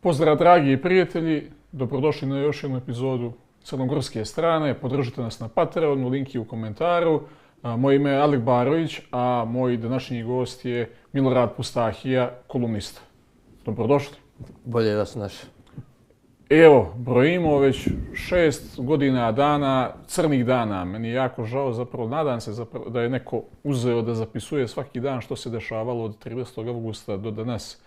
Pozdrav dragi prijatelji, dobrodošli na još jednu epizodu Crnogorske strane. Podržite nas na Patreonu, link je u komentaru. Moje ime je Alek Barović, a moj današnji gost je Milorad Pustahija, kolumnista. Dobrodošli. Bolje vas našao. Evo, brojimo već 6 godina dana, crnih dana. Meni je jako žao, zapravo nadam se da je neko uzeo da zapisuje svaki dan što se dešavalo od 30. augusta do danas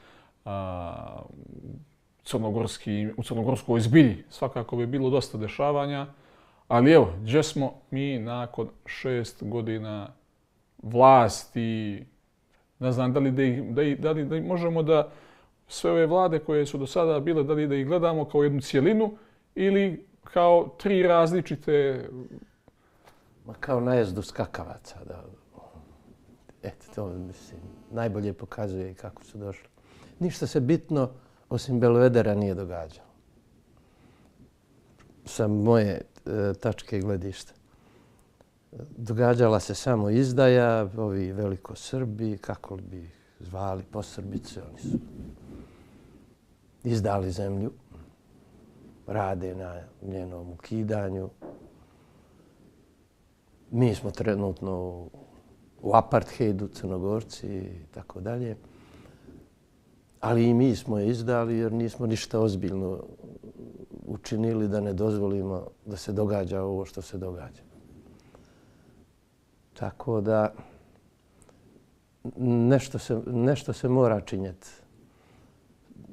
u crnogorskoj zbilji. Svakako bi bilo dosta dešavanja, ali evo, gdje smo mi nakon 6 godina vlasti? Ne znam da li možemo da sve ove vlade koje su do sada bile, da li da ih gledamo kao jednu cijelinu ili kao tri različite... Kao najezdu skakavaca. Eto, to mislim, najbolje pokazuje kako su došli. Ništa se bitno osim Belvedera nije događalo. Sa moje tačke gledišta. Događala se samo izdaja, ovi velikosrbi, kako li bi ih zvali, posrbice, oni su izdali zemlju, rade na njenom ukidanju. Mi smo trenutno u apartheidu, Crnogorci i tako dalje. Ali i mi smo je izdali jer nismo ništa ozbiljno učinili da ne dozvolimo da se događa ovo što se događa. Tako da nešto se mora činiti.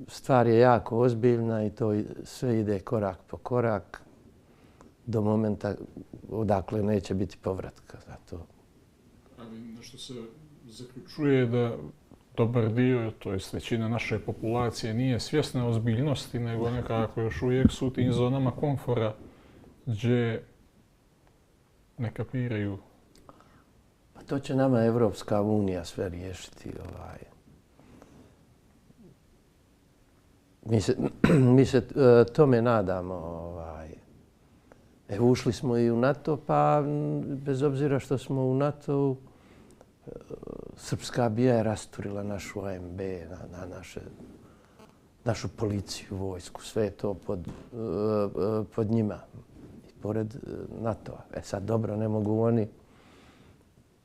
Stvar je jako ozbiljna i to sve ide korak po korak do momenta odakle neće biti povratka za to. Ali nešto se zaključuje da dobar dio, to jest većina naše populacije, nije svjesna ozbiljnosti, nego nekako još uvijek su u tim zonama komfora gdje ne kapiraju. Pa to će nama Evropska unija sve riješiti. Mi se tome nadamo. Evo, ušli smo i u NATO, pa bez obzira što smo u NATO-u, Srpska bija je rasturila našu AMB, našu policiju, vojsku, sve je to pod njima, pored NATO-a. Sad dobro, ne mogu oni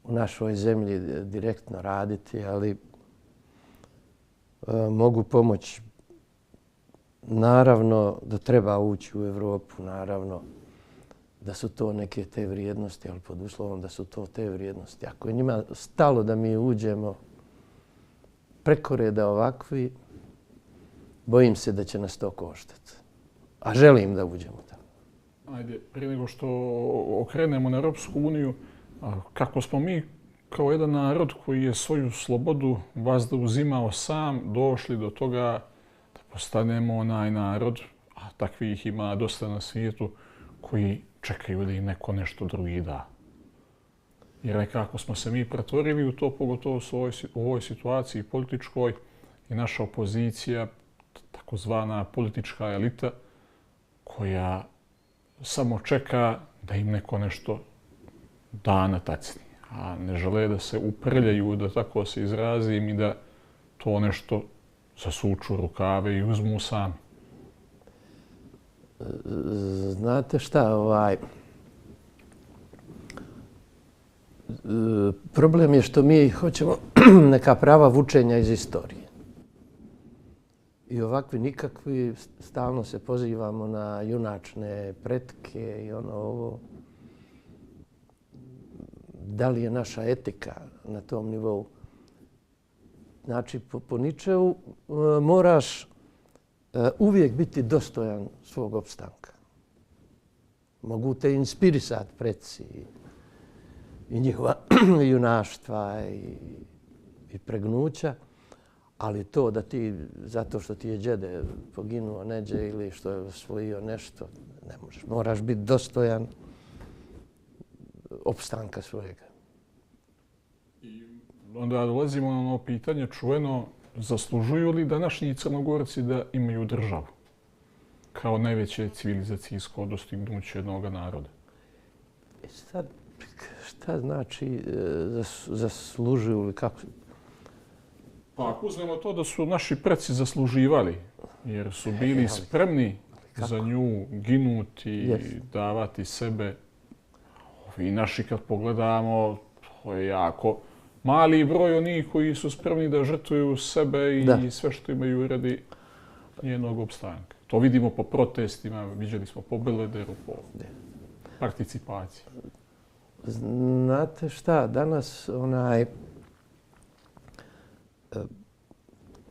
u našoj zemlji direktno raditi, ali mogu pomoći. Naravno da treba ući u Evropu, naravno da su to neke te vrijednosti, ali pod uslovom da su to te vrijednosti. Ako je njima stalo da mi uđemo preko reda ovakvi, bojim se da će nas to koštati. A želim da uđemo tamo. Ajde, prije nego što okrenemo na Europsku uniju, kako smo mi kao jedan narod koji je svoju slobodu vazda uzimao sam, došli do toga da postanemo onaj narod, a takvih ima dosta na svijetu, koji čekaju da im neko nešto drugi da. Jer nekako smo se mi pretvorili u to, pogotovo u ovoj situaciji političkoj, i naša opozicija, takozvana politička elita, koja samo čeka da im neko nešto da na tacni. A ne žele da se uprljaju, da tako se izrazim, i da to nešto zasuču rukave i uzmu sami. Znate šta, problem je što mi hoćemo neka prava vučenja iz istorije. I ovakvi nikakvi, stalno se pozivamo na junačne pretke i ovo. Da li je naša etika na tom nivou? Znači, po Ničeu moraš uvijek biti dostojan svog opstanka. Mogu te inspirisati preci i njihova junaštva i pregnuća, ali to da ti, zato što ti je džede poginuo neđe ili što je osvojio nešto, ne možeš. Moraš biti dostojan opstanka svojega. I onda dolazimo na ono pitanje čuveno, zaslužuju li današnji Crnogorci da imaju državu kao najveće civilizacijsko dostignuće jednog naroda? Sad, šta znači zaslužuju li kako? Pa ako uzmemo to da su naši preci zasluživali jer su bili spremni za nju ginuti, davati sebe. I naši kad pogledamo, to je jako mali broj onih koji su spremni da žrtvuju sebe i sve što imaju radi njenog opstanka. To vidimo po protestima, viđali smo po Belvederu, po participaciji. Znate šta, danas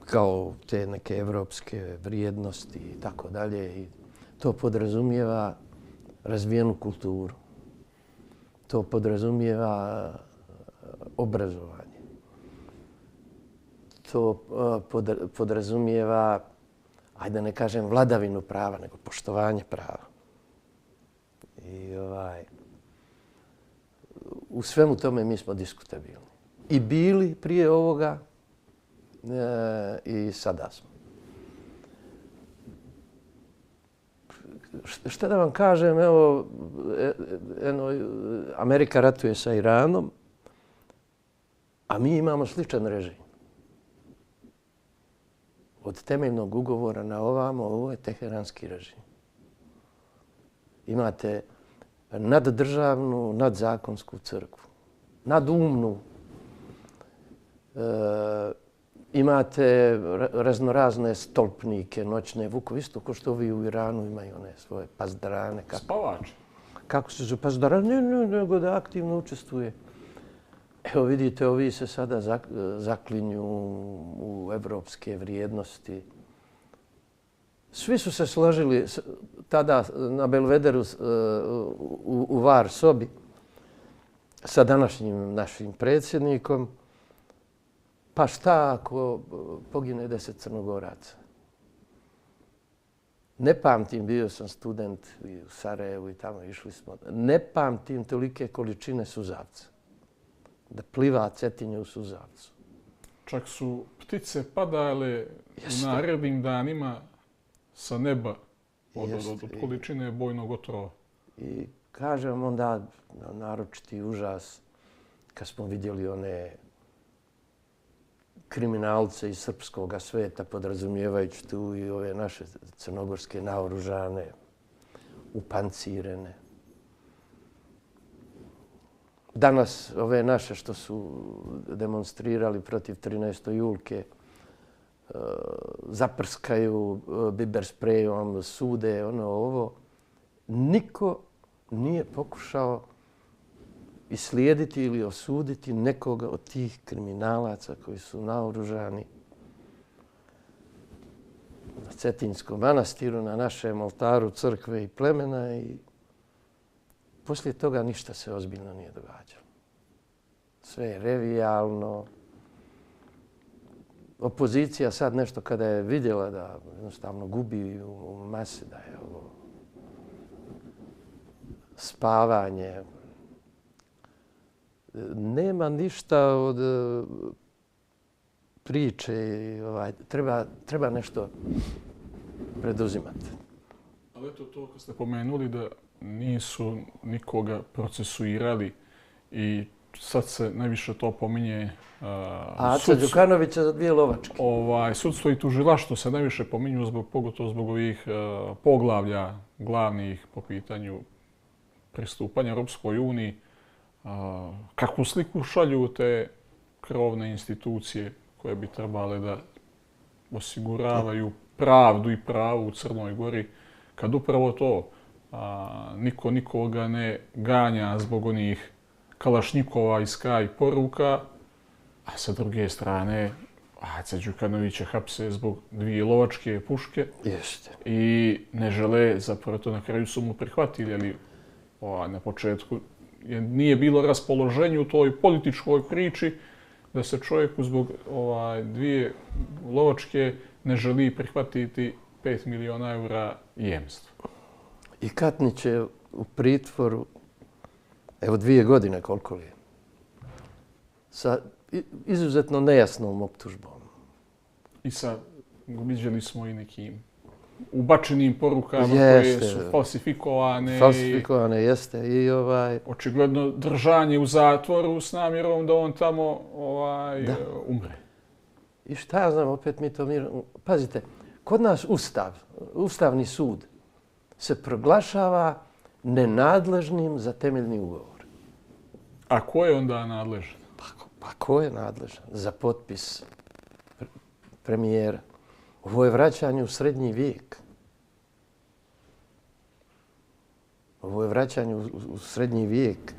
kao te neke evropske vrijednosti i tako dalje, to podrazumijeva razvijenu kulturu. To podrazumijeva obrazovanje. To podrazumijeva, ajde ne kažem vladavinu prava, nego poštovanje prava. I u svemu tome mi smo diskutabilni. I bili prije ovoga i sada smo. Šta da vam kažem, evo, Amerika ratuje sa Iranom, a mi imamo sličan režim. Od temeljnog ugovora na ovamo, ovo je teheranski režim. Imate naddržavnu, nadzakonsku crkvu, nadumnu. Imate raznorazne stolpnike, noćne vukove, isto kao što ovi u Iranu imaju one svoje pazdrane. Spavače. Kako se zove pazdrane? Ne, nego da aktivno učestvuje. Evo vidite, ovi se sada zaklinju u evropske vrijednosti. Svi su se složili tada na Belvederu u var sobi sa današnjim našim predsjednikom. Pa šta ako pogine 10 Crnogoraca? Ne pamtim, bio sam student u Sarajevu i tamo išli smo. Ne pamtim tolike količine suzavca. Da pliva Cetinje u suzavcu. Čak su ptice padale u narednim danima sa neba od količine bojnog otrova. I kažem onda naročiti užas kad smo vidjeli one kriminalce iz srpskog sveta, podrazumijevajući tu i ove naše crnogorske naoružane, upancirene. Danas ove naše što su demonstrirali protiv 13. julke zaprskaju biber sprejom, sude, ovo. Niko nije pokušao islijediti ili osuditi nekoga od tih kriminalaca koji su naoružani na Cetinjskom manastiru, na našem oltaru crkve i plemena i poslije toga ništa se ozbiljno nije događalo. Sve je revijalno. Opozicija sad nešto kada je vidjela da jednostavno gubi u masi, da je ovo spavanje. Nema ništa od priče. Treba nešto preduzimati. Ali eto to kad ste pomenuli da nisu nikoga procesuirali i sad se najviše to pominje Aca Đukanovića za 2 lovačke. Sudstvo i tužilaštvo se najviše pominju pogotovo zbog ovih poglavlja glavnih po pitanju pristupanja Europskoj uniji. Kakvu sliku šalju te krovne institucije koje bi trebale da osiguravaju pravdu i pravo u Crnoj Gori, kad upravo to niko nikoga ne ganja zbog onih kalašnjikova i Sky poruka, a sa druge strane Aca Đukanovića hapse zbog 2 lovačke puške. Jeste. I ne žele, zapravo to na kraju su mu prihvatili, ali na početku nije bilo raspoloženje u toj političkoj priči da se čovjeku zbog 2 lovačke ne želi prihvatiti 5 miliona eura jemstva. I Katnić je u pritvoru, evo 2 godine koliko li je, sa izuzetno nejasnom optužbom. I viđali smo i nekim ubačenim porukama koje su falsifikovane. Falsifikovane, jeste. I očigledno držanje u zatvoru s namjerom da on tamo umre. I šta ja znam, opet mi to mirno... Pazite, kod nas Ustavni sud se proglašava nenadležnim za temeljni ugovor. A ko je onda nadležan? Pa ko je nadležan za potpis premijera? Ovo je vraćanje u srednji vijek. Ovo je vraćanje u srednji vijek.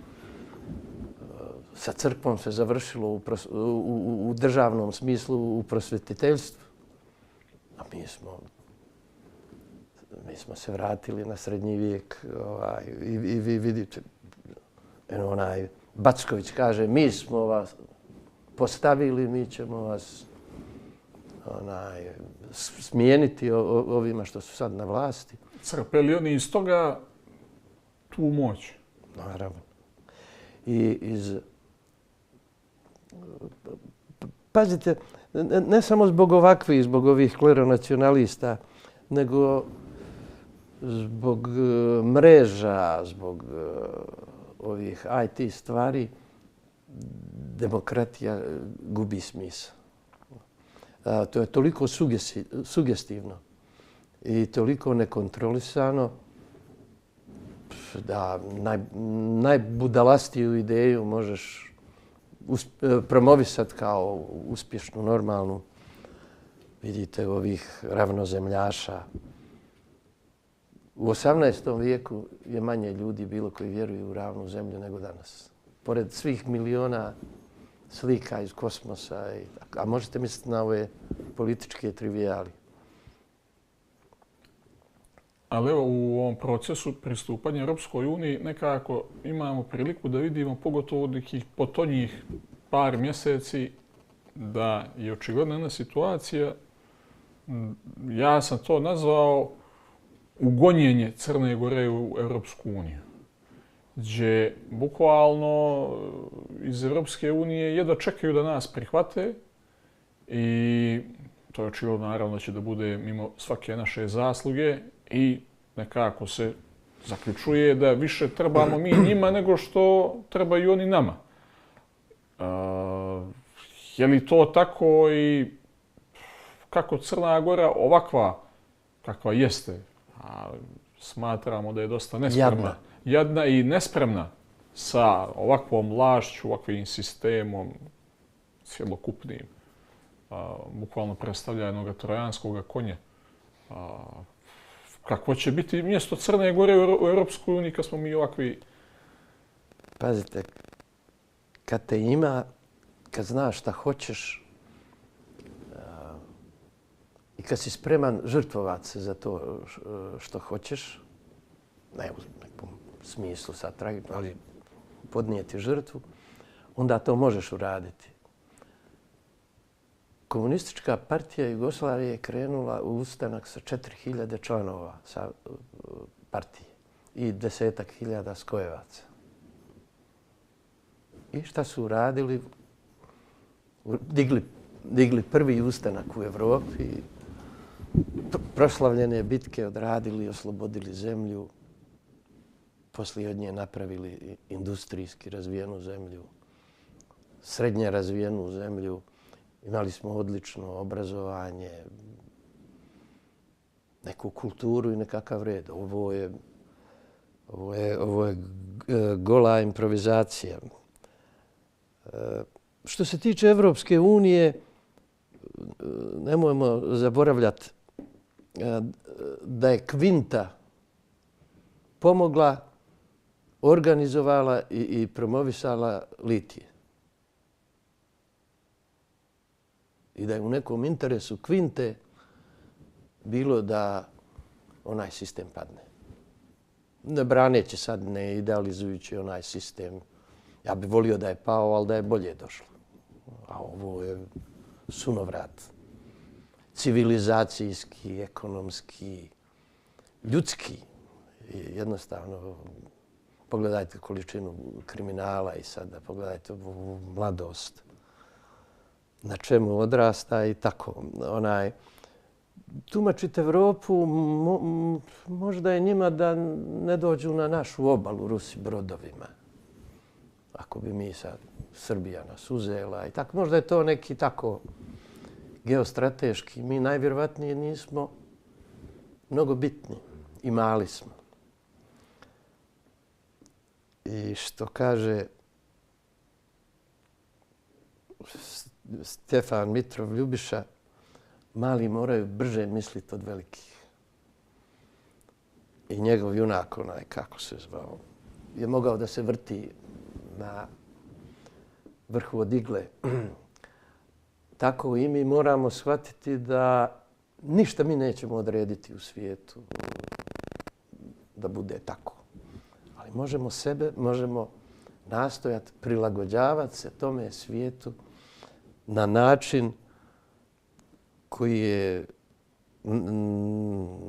Sa crkvom se završilo u državnom smislu u prosvjetiteljstvu. A mi smo se vratili na srednji vijek. I vi vidite, Backović kaže, mi smo vas postavili, mi ćemo vas smijeniti ovima što su sad na vlasti. Crpe li oni iz toga tu moć? Naravno. Pazite, ne samo zbog ovih kleronacionalista, nego zbog mreža, zbog ovih IT stvari, demokratija gubi smisao. To je toliko sugestivno i toliko nekontrolisano da najbudalastiju ideju možeš promovisati kao uspješnu, normalnu. Vidite ovih ravnozemljaša. U 18. vijeku je manje ljudi bilo koji vjeruju u ravnu zemlju nego danas. Pored svih miliona slika iz kosmosa, a možete misliti na ove političke trivijali. Ali evo u ovom procesu pristupanja Europskoj uniji nekako imamo priliku da vidimo, pogotovo od nekih potonjih par mjeseci, da je očigledna jedna situacija, ja sam to nazvao ugonjenje Crne Gore u Europsku uniju, gdje bukvalno iz Europske unije jedva čekaju da nas prihvate i to je očigledno naravno da će da bude mimo svake naše zasluge i nekako se zaključuje da više trebamo mi njima nego što trebaju oni nama. Je li to tako i kako Crna Gora ovakva kakva jeste, a smatramo da je dosta nespremna. Jadna i nespremna sa ovakvom vlašću, ovakvim sistemom, cjelokupnim, bukvalno predstavlja jednog trojanskog konja. Kako će biti mjesto Crne Gore u Europskoj uniji kad smo mi ovakvi? Pazite, kad te ima, kad znaš šta hoćeš i kad si spreman žrtvovati se za to što hoćeš, ne u nekom smislu sad tragično, ali podnijeti žrtvu, onda to možeš uraditi. Komunistička partija Jugoslavije je krenula u ustanak sa 4000 članova sa partije i 10.000 skojevaca. I šta su uradili? Digli prvi ustanak u Evropi, proslavljene bitke odradili, oslobodili zemlju, poslije od nje napravili industrijski razvijenu zemlju, srednje razvijenu zemlju. Imali smo odlično obrazovanje, neku kulturu i nekakav red. Ovo je gola improvizacija. Što se tiče Evropske unije, nemojmo zaboravljati da je Kvinta pomogla, organizovala i promovisala litije. I da je u nekom interesu Kvinte bilo da onaj sistem padne. Ne braneći sad, ne idealizujući onaj sistem. Ja bih volio da je pao, ali da je bolje došlo. A ovo je sunovrat. Civilizacijski, ekonomski, ljudski. Jednostavno, pogledajte količinu kriminala i sada pogledajte ovu mladost. Na čemu odrasta i tako. Tumačiti Evropu, možda je njima da ne dođu na našu obalu Rusi brodovima. Ako bi mi sad Srbija nas uzela i tako. Možda je to neki tako geostrateški, mi najvjerovatnije nismo mnogo bitni i mali smo. I što kaže Stefan Mitrov Ljubiša, mali moraju brže misliti od velikih. I njegov junak, onaj, kako se zvao, je mogao da se vrti na vrhu od igle. Tako i mi moramo shvatiti da ništa mi nećemo odrediti u svijetu da bude tako. Ali možemo nastojati prilagođavati se tome svijetu na način koji je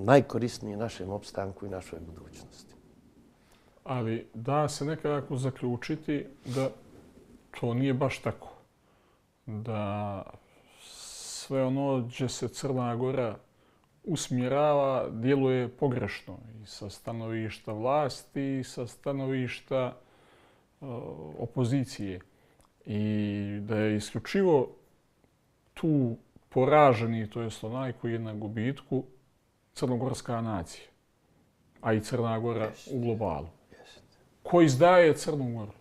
najkorisniji našem opstanku i našoj budućnosti. Ali da se nekako zaključiti da to nije baš tako. Da sve ono gdje se Crna Gora usmjerava djeluje pogrešno i sa stanovišta vlasti i sa stanovišta opozicije. I da je isključivo tu poraženi, to je onaj koji je na gubitku, crnogorska nacija, a i Crna Gora u globalu. Ko izdaje Crnu Goru?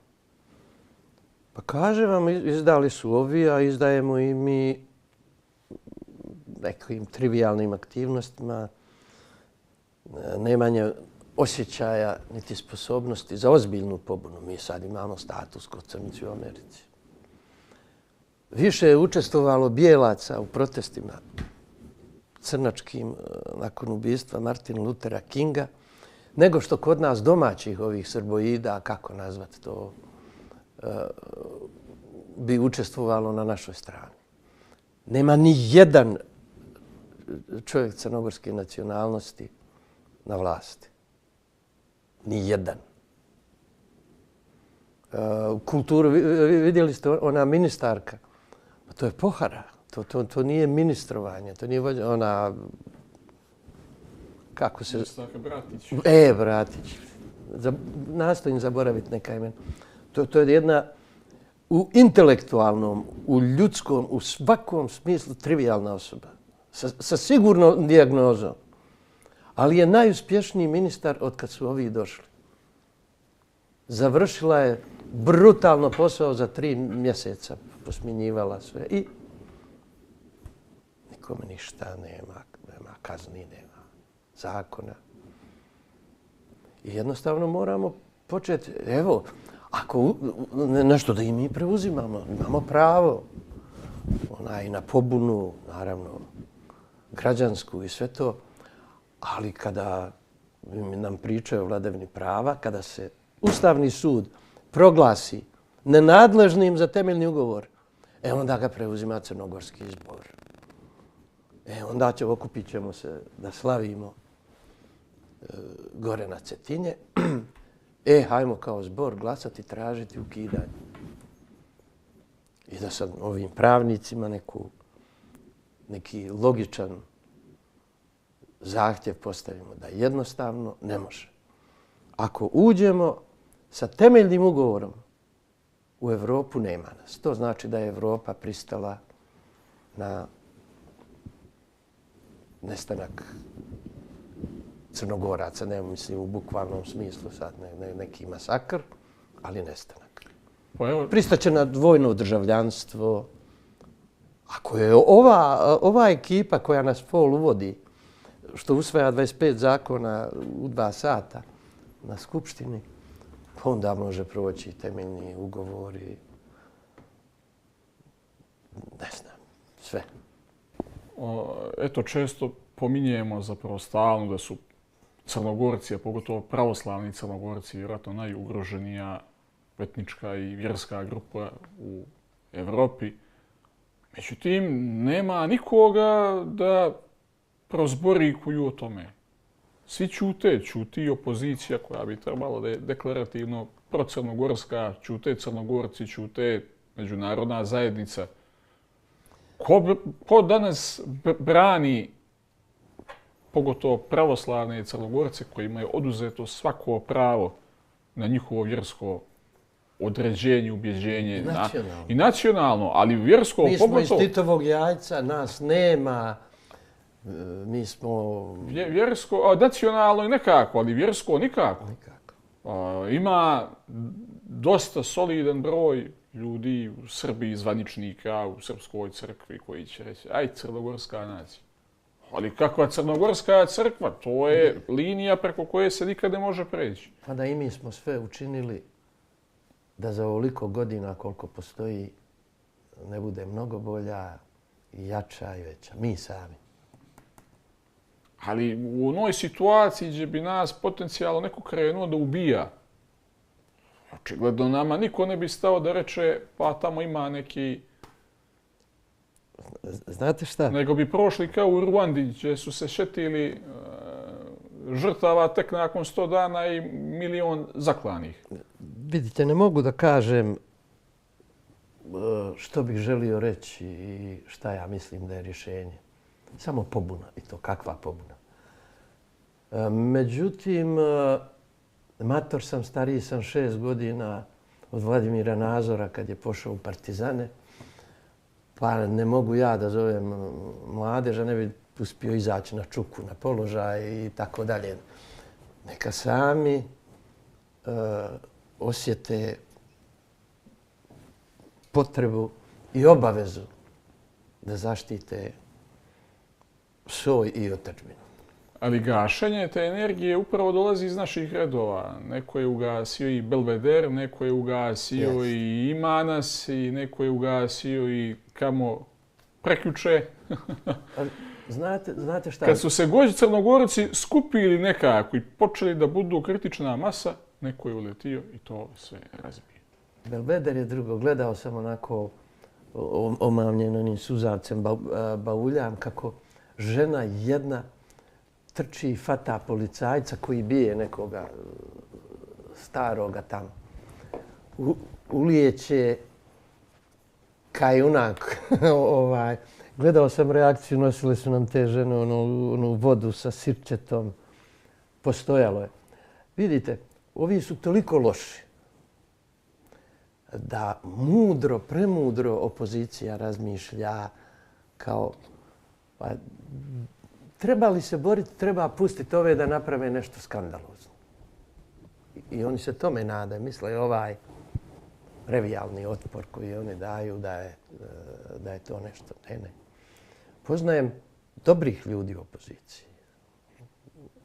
Pa kažem vam, izdali su ovi, a izdajemo i mi nekim trivialnim aktivnostima, nemanje osjećaja niti sposobnosti za ozbiljnu pobunu. Mi sad imamo status kod crnici u Americi. Više je učestvovalo bijelaca u protestima crnačkim nakon ubistva Martina Luthera Kinga, nego što kod nas domaćih ovih srboida, kako nazvati to, bi učestvovalo na našoj strani. Nema ni jedan čovjek crnogorske nacionalnosti na vlasti. Ni jedan. U kulturu, vidjeli ste ona ministarka, to je pohara. To nije ministrovanje, to nije ona... Kako se... Ministarka Bratić. Bratić. Nastojim zaboraviti neka imena. To je jedna u intelektualnom, u ljudskom, u svakom smislu trivialna osoba. Sa sigurnom dijagnozom. Ali je najuspješniji ministar od kad su ovi došli. Završila je brutalno posao za 3 mjeseca. Posmjenjivala sve i nikome ništa nema kazni, nema zakona. I jednostavno moramo početi, evo, ako nešto da i mi preuzimamo, imamo pravo i na pobunu, naravno, građansku i sve to, ali kada nam pričaju o vladavini prava, kada se Ustavni sud proglasi nenadležnim za temeljni ugovor, onda ga preuzima Crnogorski zbor. Onda okupit ćemo se da slavimo gore na Cetinje. Hajmo kao zbor glasati, tražiti ukidanje. I da sad ovim pravnicima neki logičan zahtjev postavimo da jednostavno ne može. Ako uđemo sa temeljnim ugovorom u Evropu, nema nas. To znači da je Evropa pristala na nestanak Crnogoraca, ne mislim u bukvalnom smislu sad, neki masakr, ali nestanak. Pristaće na dvojno državljanstvo. Ako je ova ekipa koja nas FOL uvodi, što usvaja 25 zakona u 2 sata na Skupštini, onda može proći temeljni ugovori, ne znam, sve. Eto, često pominjemo zapravo stalno da su Crnogorci, a pogotovo pravoslavni Crnogorci, vjerojatno najugroženija etnička i vjerska grupa u Evropi. Međutim, nema nikoga da prozbori koju o tome. Svi ćute, ćuti i opozicija koja bi trebala da je deklarativno procrnogorska, ćute Crnogorci, ćute međunarodna zajednica. Ko danas brani pogotovo pravoslavne Crnogorce kojima je oduzeto svako pravo na njihovo vjersko određenje, ubjeđenje. Nacionalno. I nacionalno, ali vjersko Mi smo pogotovo. iz Titovog jajca, nas nema. Mi smo... Vjersko, nacionalno i nekako, ali vjersko nikako. Ima dosta solidan broj ljudi u Srbiji, zvaničnika, u Srpskoj crkvi koji će reći aj crnogorska nacija. Ali kakva crnogorska crkva? To je linija preko koje se nikad ne može preći. Pa da i mi smo sve učinili da za ovoliko godina koliko postoji ne bude mnogo bolja i jača i veća. Mi sami. Ali u onoj situaciji gdje bi nas potencijalno neko krenuo da ubija, očigledno nama niko ne bi stao da reče pa tamo ima neki... Znate šta? Nego bi prošli kao u Ruandi gdje su se šetili žrtava tek nakon 100 dana i 1.000.000 zaklanih. Vidite, ne mogu da kažem što bih želio reći i šta ja mislim da je rješenje. Samo pobuna, i to kakva pobuna. Međutim, mator sam, stariji sam 6 godina od Vladimira Nazora kad je pošao u Partizane. Pa ne mogu ja da zovem mladeža, ne bi uspio izaći na čuku, na položaj i tako dalje. Neka sami osjete potrebu i obavezu da zaštite svoj i otadžbinu. Ali gašenje te energije upravo dolazi iz naših redova. Neko je ugasio i Belveder, neko je ugasio i Imanas, i neko je ugasio i kamo prekjuče. Znate šta? Kad su se gođi Crnogorci skupili nekako i počeli da budu kritična masa, neko je uletio i to sve razbije. Belveder je drugo. Gledao sam onako omamljen onim suzavcem, bauljam kako žena jedna trči i fata policajca koji bije nekoga staroga tamo. Ulijeće kajunak. Gledao sam reakciju, nosile su nam te žene onu vodu sa sirčetom. Postojalo je. Vidite, ovi su toliko loši da mudro, premudro opozicija razmišlja kao treba li se boriti, treba pustiti ove da naprave nešto skandalozno. I oni se tome nadaju. Misle ovaj revijalni otpor koji oni daju da je to nešto. Ne. Poznajem dobrih ljudi u opoziciji.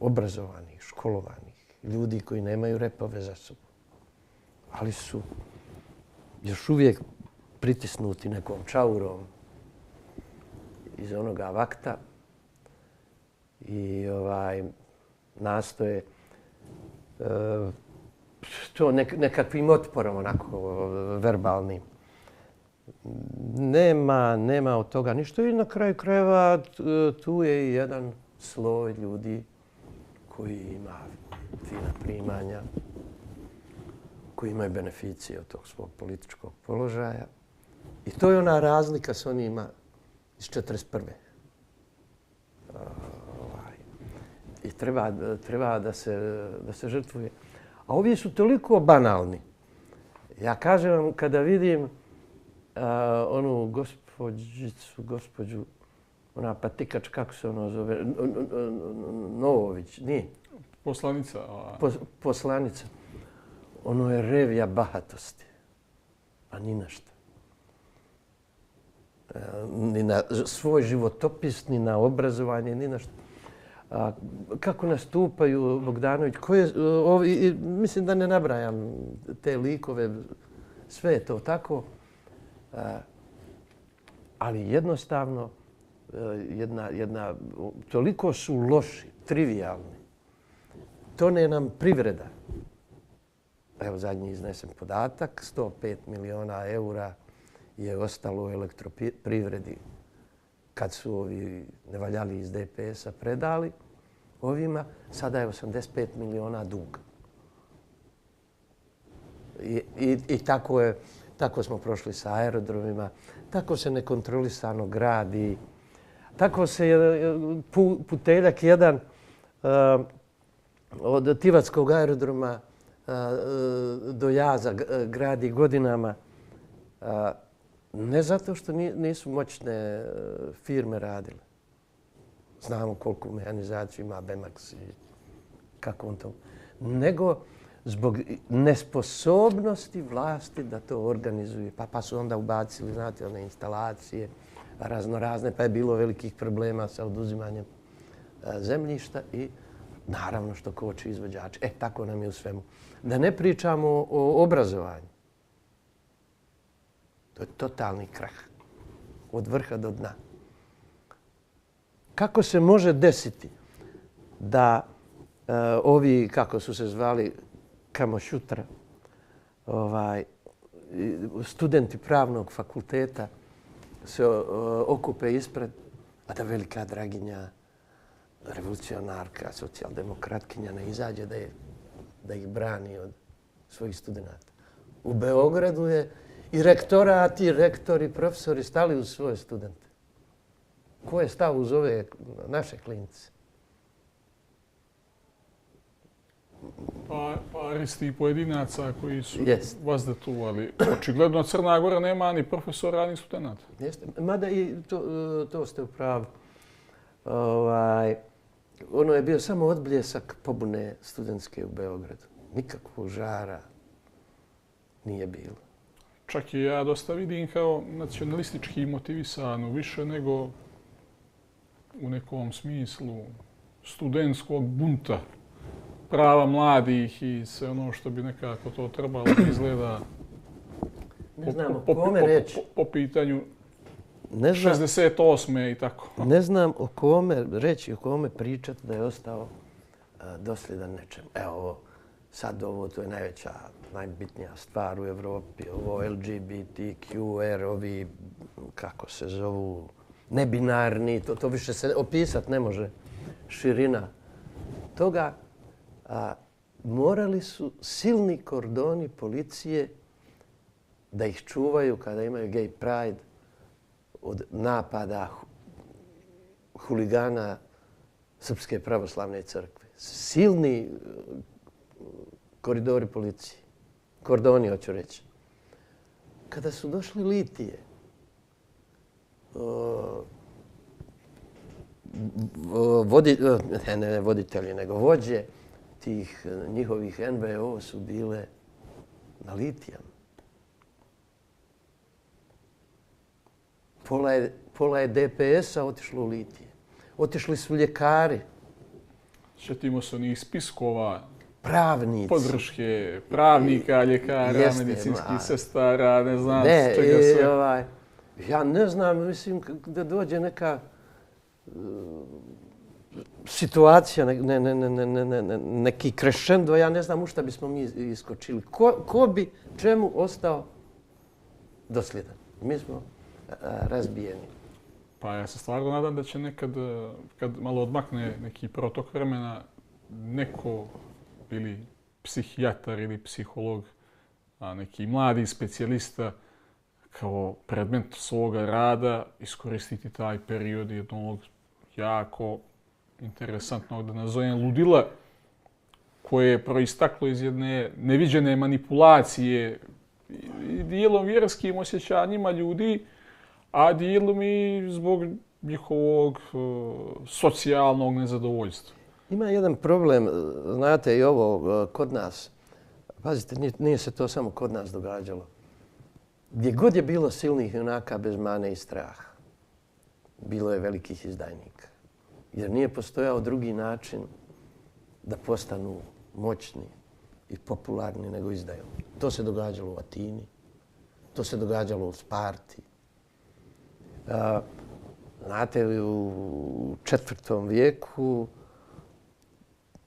Obrazovanih, školovanih. Ljudi koji nemaju repove za sobom. Ali su još uvijek pritisnuti nekom čaurom iz onoga vakta i nastoje to nekakvim otporom onako verbalnim. Nema od toga ništa i na kraju krajeva tu je i jedan sloj ljudi koji ima fina primanja, koji imaju beneficije od tog svog političkog položaja. I to je ona razlika s onima iz 1941. I treba da se žrtvuje. A ovi su toliko banalni. Ja kažem vam, kada vidim onu gospođu, ona patikač, kako se ono zove, Novović, nije? Poslanica. Poslanica. Ono je revija bahatosti, a ni na šta. Ni na svoj životopis, ni na obrazovanje, ni na šta. Kako nastupaju Bogdanović, mislim da ne nabrajam te likove, sve je to tako, ali jednostavno toliko su loši, trivialni. Tone nam privreda. Evo zadnji iznesen podatak, 105 miliona eura je ostalo u elektroprivredi kad su ovi nevaljali iz DPS-a predali ovima, sada je 85 miliona duga. I tako smo prošli sa aerodromima, tako se nekontrolisano gradi, tako se puteljak jedan od Tivatskog aerodroma do jaza gradi godinama. Ne zato što nisu moćne firme radile. Znamo koliko mehanizaciju ima Bemax i kako on to... Nego zbog nesposobnosti vlasti da to organizuje. Pa su onda ubacili, znate, one instalacije raznorazne, pa je bilo velikih problema sa oduzimanjem zemljišta i naravno što koči izvođače. Tako nam je u svemu. Da ne pričamo o obrazovanju. To je totalni krah. Od vrha do dna. Kako se može desiti da ovi, kako su se zvali, kamošutra, studenti pravnog fakulteta se okupe ispred, a da velika Draginja, revolucionarka, socijaldemokratkinja ne izađe da ih brani od svojih studenta. U Beogradu je i rektorat, i rektori, profesori stali uz svoje studente. Ko je stao uz ove naše klince? Paris tih pojedinaca koji su vazdetovali. Očigledno Crna Gora nema ni profesora, ni studenta. Jeste. Mada i to ste u pravu. Ono je bio samo odbljesak pobune studentske u Beogradu. Nikakvog žara nije bilo. Čak i ja dosta vidim kao nacionalistički motivisanu, više nego u nekom smislu studentskog bunta, prava mladih i sve ono što bi nekako to trebalo izgleda po pitanju 68. i tako. Ne znam o kome reći, o kome pričati da je ostao dosljedan nečem. Evo, sad to je najveća, najbitnija stvar u Evropi. Ovo LGBTQR, ovi, kako se zovu, nebinarni, to više se opisati ne može. Širina toga. Morali su silni kordoni policije da ih čuvaju kada imaju gay pride od napada huligana Srpske pravoslavne crkve. Silni koridori policije. Kordoni, hoću reći. Kada su došli litije, ne voditelji, nego vođe tih njihovih NVO su bile na litijama. Pola je DPS-a otišlo u litije. Otišli su ljekari. Sjetimo se onih spiskova, pravnici, podrške, pravnika, ljekara, medicinskih sestara, ne znam čega sve. Ja ne znam, mislim da dođe neka situacija, neki krešendo, ja ne znam u šta bismo mi iskočili. Ko bi čemu ostao dosljedan? Mi smo razbijeni. Pa ja se stvarno nadam da će nekad, kad malo odmakne neki protok vremena, neko ili psihijatar ili psiholog, a neki mladi specijalista kao predmet svoga rada iskoristiti taj period jednog jako interesantnog, da nazovem, ludila koje je proistaklo iz jedne neviđene manipulacije i dijelom vjerskim osjećanjima ljudi, a dijelom i zbog njihovog socijalnog nezadovoljstva. Ima jedan problem, znate, i ovo kod nas. Pazite, nije se to samo kod nas događalo. Gdje god je bilo silnih junaka bez mane i straha, bilo je velikih izdajnika. Jer nije postojao drugi način da postanu moćni i popularni nego izdajom. To se događalo u Atini, to se događalo u Sparti. Znate, u 4. vijeku,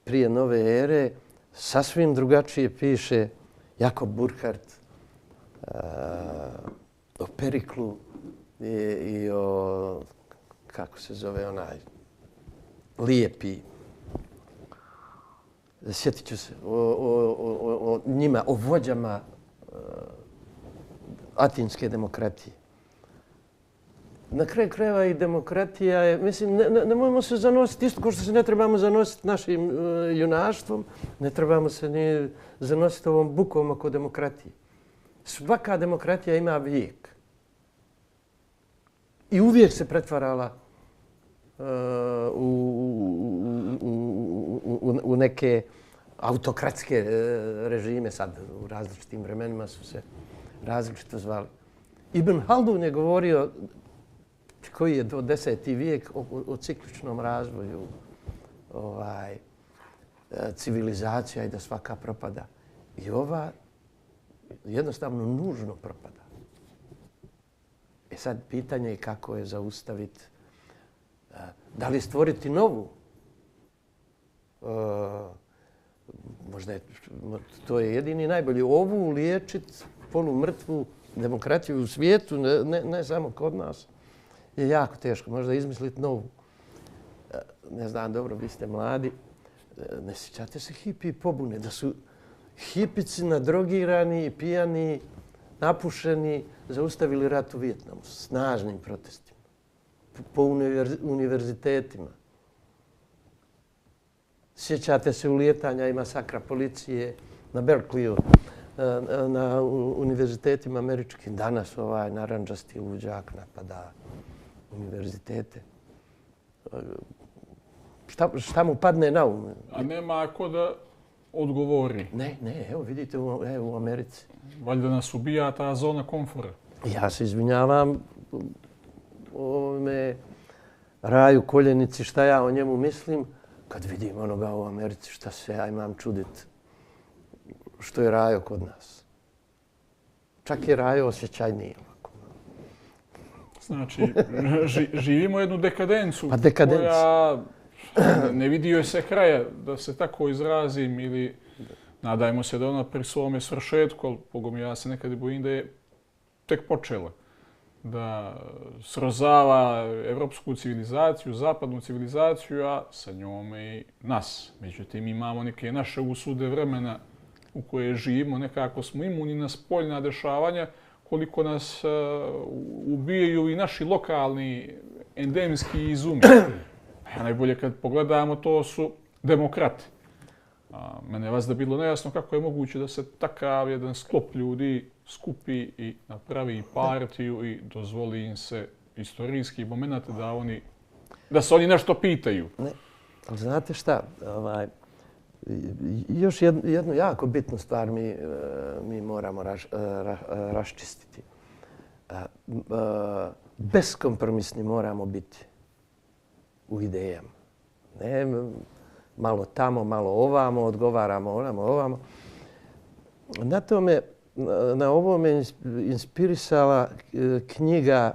prije nove ere, sasvim drugačije piše Jakob Burckhardt o Periklu i o, kako se zove onaj, lijepi. Sjetit ću se o njima, o vođama atinske demokratije. na kraju krajeva i demokratija je, mislim, ne možemo se zanositi isto kao što se ne trebamo zanositi našim junaštvom, ne trebamo se ni zanositi ovom bukom oko demokratije. Svaka demokratija ima vijek. I uvijek se pretvarala u neke autokratske režime. Sad u različitim vremenima su se različito zvali. Ibn Haldun je govorio, koji je do 10. vijek, o cikličnom razvoju civilizacija i da svaka propada. I ova jednostavno nužno propada. Sad pitanje je kako je zaustaviti. Da li stvoriti novu? Možda je, to je jedini najbolji. Ovu liječiti polumrtvu demokratiju u svijetu, ne samo kod nas, je jako teško. Možda izmisliti novu. Ne znam, dobro, vi ste mladi. Ne sjećate se hipi pobune, da su hipici nadrogirani, pijani, napušeni, zaustavili rat u Vijetnamu s snažnim protestima po univerzitetima. Sjećate se ulijetanja i masakra policije na Berkeleyu, na univerzitetima američkim. Danas narandžasti luđak napada univerzitete. Šta mu padne na um? A nema ko da odgovori. Ne, evo vidite u Americi. Valjda nas ubija ta zona komfora. Ja se izvinjavam ovome Raju Koljenici šta ja o njemu mislim. Kad vidim onoga u Americi šta se ja imam čudit što je Rajo kod nas. Čak je Rajo osjećajniji. Znači, živimo jednu dekadencu. Pa dekadencu. Koja ne vidi joj se kraja, da se tako izrazim, ili nadajmo se da ona pri svome svršetku, ali Bogom ja se nekad bojim da je tek počela. Da srozava evropsku civilizaciju, zapadnu civilizaciju, a sa njome i nas. Međutim, imamo neke naše usude vremena u koje živimo, nekako smo imuni na spoljna dešavanja, koliko nas ubijaju i naši lokalni endemski izumi. Najbolje kad pogledamo, to su demokrati. Mene je vas da bilo nejasno kako je moguće da se takav jedan sklop ljudi skupi i napravi partiju i dozvoli im se istorijski moment da se oni nešto pitaju. Ne, ali znate šta? Još jednu jako bitnu stvar mi moramo raščistiti. Beskompromisni moramo biti u idejama. Ne, malo tamo, malo ovamo, odgovaramo ovamo. Na ovo me inspirisala knjiga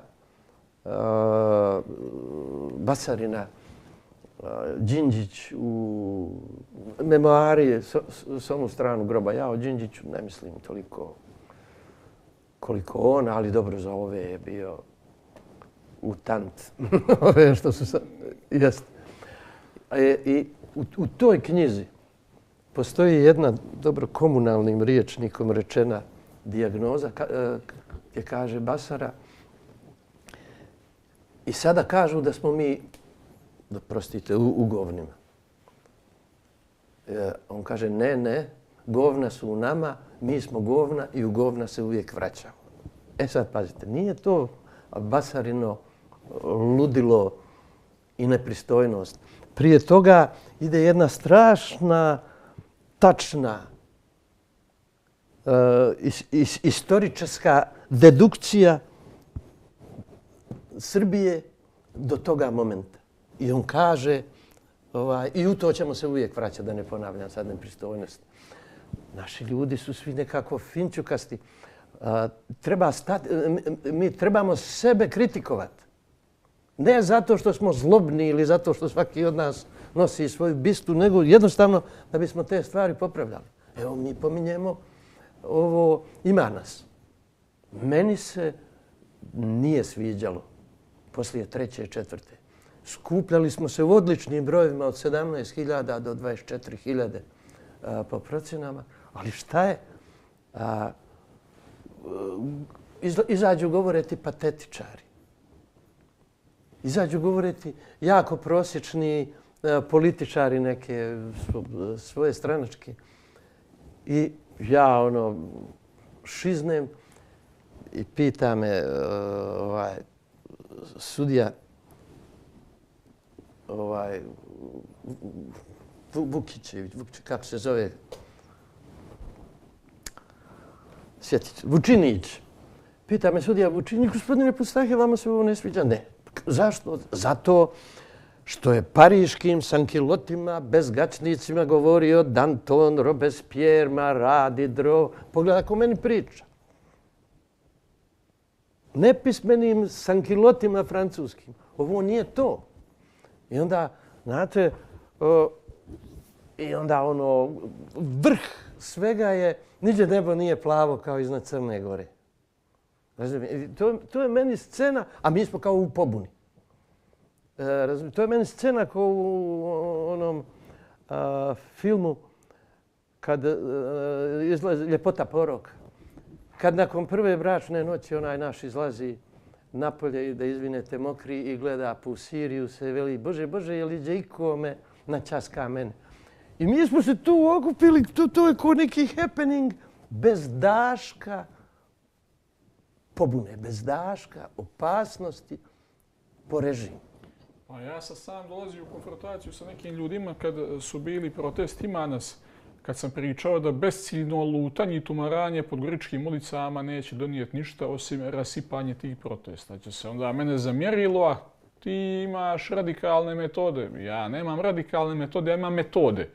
Basarina Đinđić u memoari s onu stranu groba. Ja o Đinđiću ne mislim toliko koliko on, ali dobro za ove je bio utant. Ove što su sad... Jeste. I u toj knjizi postoji jedna dobro komunalnim rječnikom rečena dijagnoza gdje kaže Basara i sada kažu da smo mi, prostite, u govnima. On kaže ne, govna su u nama, mi smo govna i u govna se uvijek vraćamo. Sad pazite, nije to Basarino ludilo i nepristojnost. Prije toga ide jedna strašna, tačna, istoričarska dedukcija Srbije do toga momenta. I on kaže, i u to ćemo se uvijek vraćati, da ne ponavljam sad nepristojnost. Naši ljudi su svi nekako finčukasti. Mi trebamo sebe kritikovati. Ne zato što smo zlobni ili zato što svaki od nas nosi svoju bistu, nego jednostavno da bismo te stvari popravljali. Evo, mi pominjemo ovo, ima nas. Meni se nije sviđalo poslije 3. i 4. Skupljali smo se u odličnim brojevima od 17.000 do 24.000 po procjenama. Ali šta je? Izađu govore ti patetičari. Izađu govoriti jako prosječni političari neke svoje stranačke. I ja šiznem i pita me sudija Vukićević, kako se zove, sjetit, Vučinić. Pita me sudija Vučinić, gospodine Pustahe, vama se ovo ne sviđa? Ne. Zašto? Zato što je pariškim sankilotima, bezgačnicima govorio Danton, Robespierre, Marat, Diderot. Pogledaj ko meni priča. Nepismenim sankilotima francuskim. Ovo nije to. I onda, znate, vrh svega je, niđe nebo nije plavo kao iznad Crne Gore. To je meni scena, a mi smo kao u pobuni. To je meni scena kao u onom filmu kad izlazi Ljepota poroka. Kad nakon prve bračne noći onaj naš izlazi napolje i da izvinete mokri i gleda po Siriju se veli Bože, Bože, je li Đejko me načaska mene? I mi smo se tu okupili, to je kao neki happening bez daška pobune, bez daška opasnosti po režimu. Pa ja sam dolazio u konfrontaciju sa nekim ljudima kad su bili protesti Manas, kad sam pričao da besciljno lutanje i tumaranje pod Goričkim ulicama neće donijeti ništa osim rasipanje tih protesta. Će se onda mene zamjerilo, a ti imaš radikalne metode. Ja nemam radikalne metode, ja imam metode.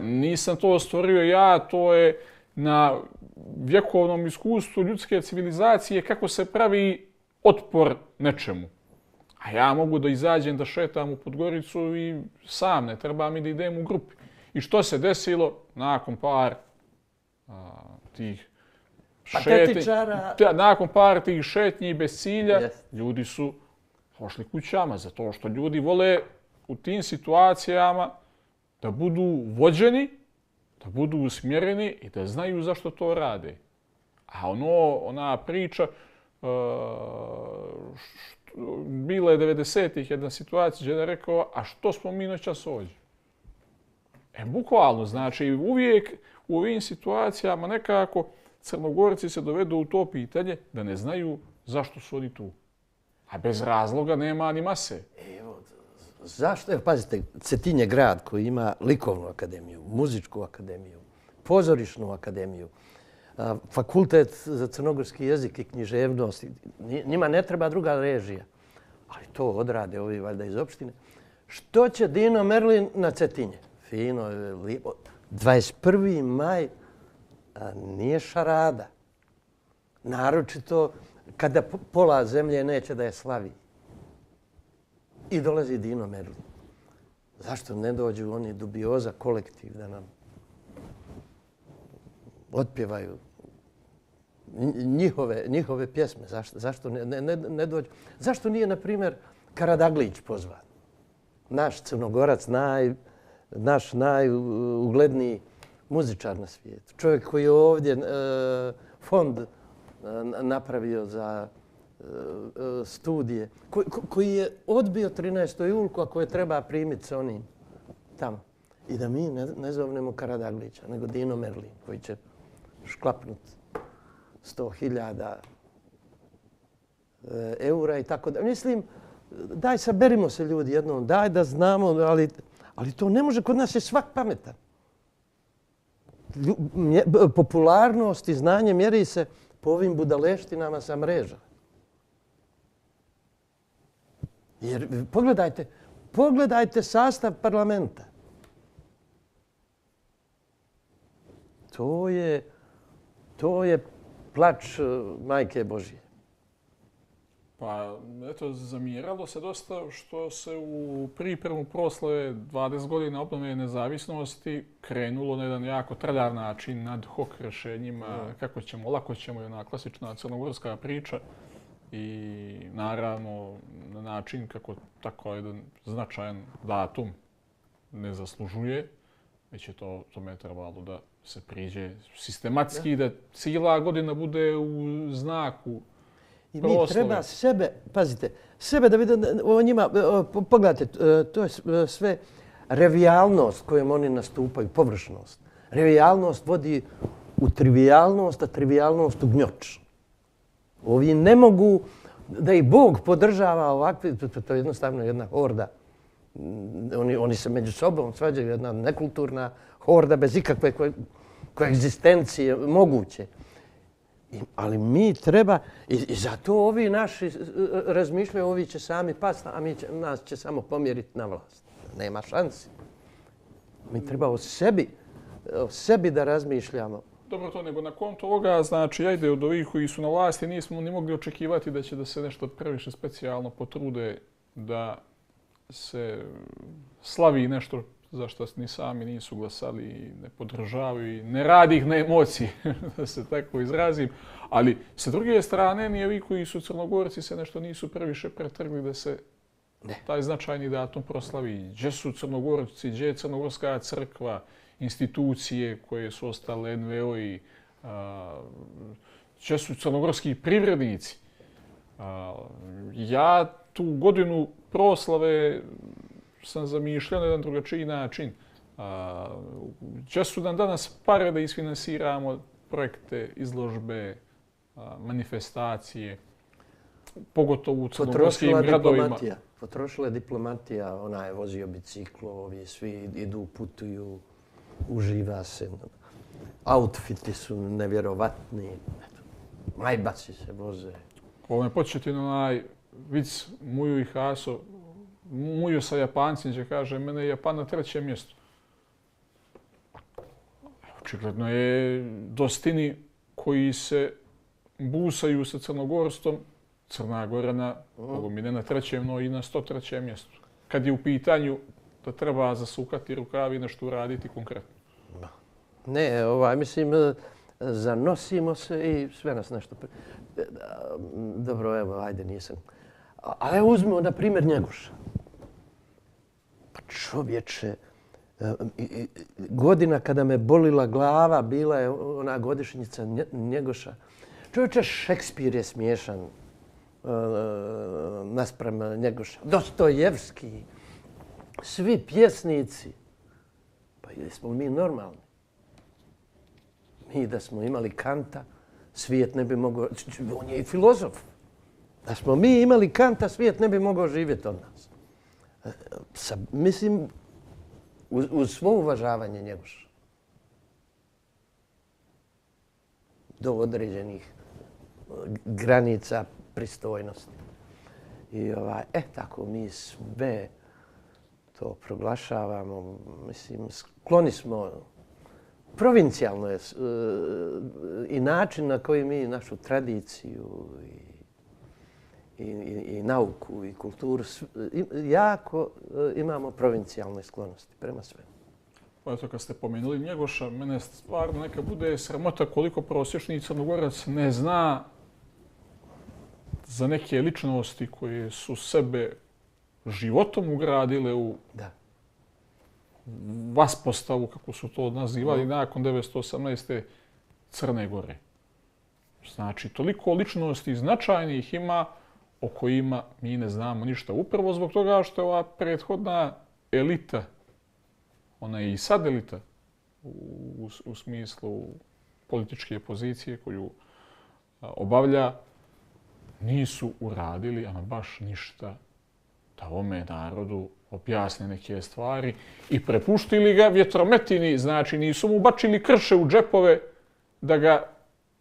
Nisam to stvorio ja, to je na vjekovnom iskustvu ljudske civilizacije kako se pravi otpor nečemu. A ja mogu da izađem, da šetam u Podgoricu i sam, ne treba mi da idem u grupi. I što se desilo nakon par tih šetnji? Nakon par tih šetnji bez cilja, ljudi su pošli kućama, zato što ljudi vole u tim situacijama da budu vođeni, da budu usmjereni i da znaju zašto to rade. A ona priča, bila je 90-ih jedna situacija gdje je rekao, a što smo mi noćas ovdje? Bukvalno, znači uvijek u ovim situacijama nekako Crnogorci se dovedu u to pitanje da ne znaju zašto su oni tu. A bez razloga nema ni mase. Zašto? Evo, pazite, Cetin je grad koji ima likovnu akademiju, muzičku akademiju, pozorišnu akademiju, fakultet za crnogorski jezik i književnost. Njima ne treba druga režija. Ali to odrade ovi valjda iz opštine. Što će Dino Merlin na Cetinje? Fino, lijepo. 21. maj nije šarada. Naročito kada pola zemlje neće da je slavi. I dolazi Dino Merlin. Zašto ne dođu oni Dubioza kolektiv da nam otpjevaju njihove pjesme? Zašto ne dođu? Zašto nije, na primjer, Karadaglić pozvan? Naš Crnogorac, naš najugledniji muzičar na svijetu. Čovjek koji je ovdje fond napravio za studije, koji je odbio 13. julku, ako je treba primiti sa onim tamo. I da mi ne zovnemo Karadaglića, nego Dino Merlin, koji će šklapnuti 100.000 eura i tako da. Mislim, daj saberimo se ljudi jednom, daj da znamo, ali to ne može, kod nas je svak pametan. Popularnost i znanje mjeri se po ovim budaleštinama sa mreža. Jer pogledajte sastav parlamenta. To je plač Majke Božje. Pa, eto, zamjeralo se dosta što se u pripremu prosle 20 godina obnove nezavisnosti krenulo na jedan jako trljav način, ad hoc rješenjima, kako ćemo, lako ćemo, i ona klasična crnogorska priča. I naravno na način kako tako jedan značajan datum ne zaslužuje, već je tome trebalo da se priđe sistematski, da cijela godina bude u znaku I mi treba sebe, pazite, sebe da vidimo o njima, pogledajte, to je sve revijalnost kojom oni nastupaju, površnost. Revijalnost vodi u trivijalnost, a trivijalnost u gnjoč. Ovi ne mogu da ih Bog podržava ovakvi, to je jednostavno jedna horda. Oni se među sobom svađaju, jedna nekulturna horda bez ikakve koegzistencije moguće. Ali mi treba, i zato ovi naši razmišljaju, ovi će sami pasti, a nas će samo pomjeriti na vlast. Nema šansi. Mi treba o sebi da razmišljamo. Dobro to, nego na konto ovoga, znači, ajde od ovih koji su na vlasti, nismo ni mogli očekivati da će da se nešto previše specijalno potrude da se slavi nešto za što ni sami nisu glasali i ne podržavaju i ne radi ih na emociji, da se tako izrazim. Ali sa druge strane, ni ovi koji su Crnogorci se nešto nisu previše pretrgli da se taj značajni datum proslavi. Gdje su Crnogorci, gdje je Crnogorska crkva, institucije koje su ostale, NVO-i, gdje su crnogorski privrednici. Ja tu godinu proslave sam zamišljao na jedan drugačiji način. Gdje su nam danas pare da isfinansiramo projekte, izložbe, manifestacije, pogotovo u crnogorskim gradovima. Potrošila je diplomatija, ona je vozio biciklo, ovi svi idu, putuju, uživa se. Outfiti su nevjerovatni. Majbaci se voze. Ovo me početi na onaj vic Muju i Haso. Muju sa Japancima će kaže, mene je Japan na 3. mjestu. Očigledno je dostini koji se busaju sa Crnogorstom, Crna Gora na, ne na 3. no i na 103. mjestu. Kad je u pitanju da treba zasukati rukavi i nešto uraditi konkretno. Ne, mislim, zanosimo se i sve nas nešto... Dobro, evo, ajde, nisam... Ali uzmemo, na primjer, Njegoša. Pa čovječe, godina kada me bolila glava, bila je ona godišnjica Njegoša. Čovječe, Šekspir je smiješan naspram Njegoša. Dostojevski, svi pjesnici. Pa jesmo mi normalni? Mi da smo imali Kanta, svijet ne bi mogao... On je i filozof. Da smo mi imali Kanta, svijet ne bi mogao živjeti od nas. Mislim, uz svo uvažavanje Njegoša. Do određenih granica pristojnosti. I tako mi sve to proglašavamo. Mislim, skloni smo. Provincijalno je i način na koji mi našu tradiciju i nauku i kulturu jako imamo provincijalne sklonosti prema svemu. Eto, kad ste pomenuli Njegoša, mene stvarno neka bude sramota koliko prosječni Crnogorac ne zna za neke ličnosti koje su sebe životom ugradile u vaspostavu, kako su to nazivali, nakon 1918. Crne Gore. Znači, toliko ličnosti značajnih ima o kojima mi ne znamo ništa. Upravo zbog toga što je ova prethodna elita, ona je i sad elita u smislu političke pozicije koju obavlja, nisu uradili ama baš ništa da ovome narodu objasne neke stvari i prepuštili ga vjetrometini, znači nisu mu bačili krše u džepove da ga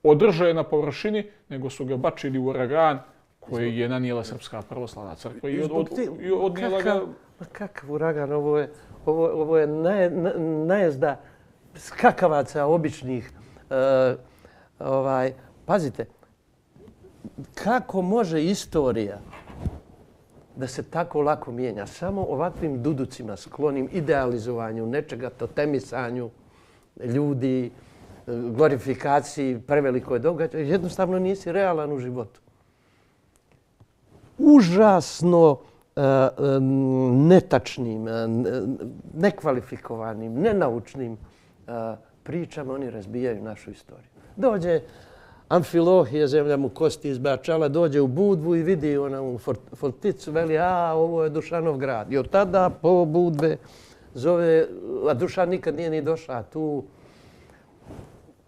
održe na površini, nego su ga bačili u uragan koji je nanijela Srpska pravoslavna crkva i odnijela ga... Kakav uragan? Ovo je najezda skakavaca običnih. Pazite, kako može istorija da se tako lako mijenja? Samo ovakvim duducima, sklonim idealizovanju nečega, totemisanju ljudi, glorifikaciji prevelikoj događaju. Jednostavno nisi realan u životu. Užasno netačnim, nekvalifikovanim, nenaučnim pričama oni razbijaju našu istoriju. Dođe Amfilohije, zemlja mu kosti izbačala, dođe u Budvu i vidi onu forticu, veli, ovo je Dušanov grad. I od tada po Budve zove, a Dušan nikad nije ni došao tu.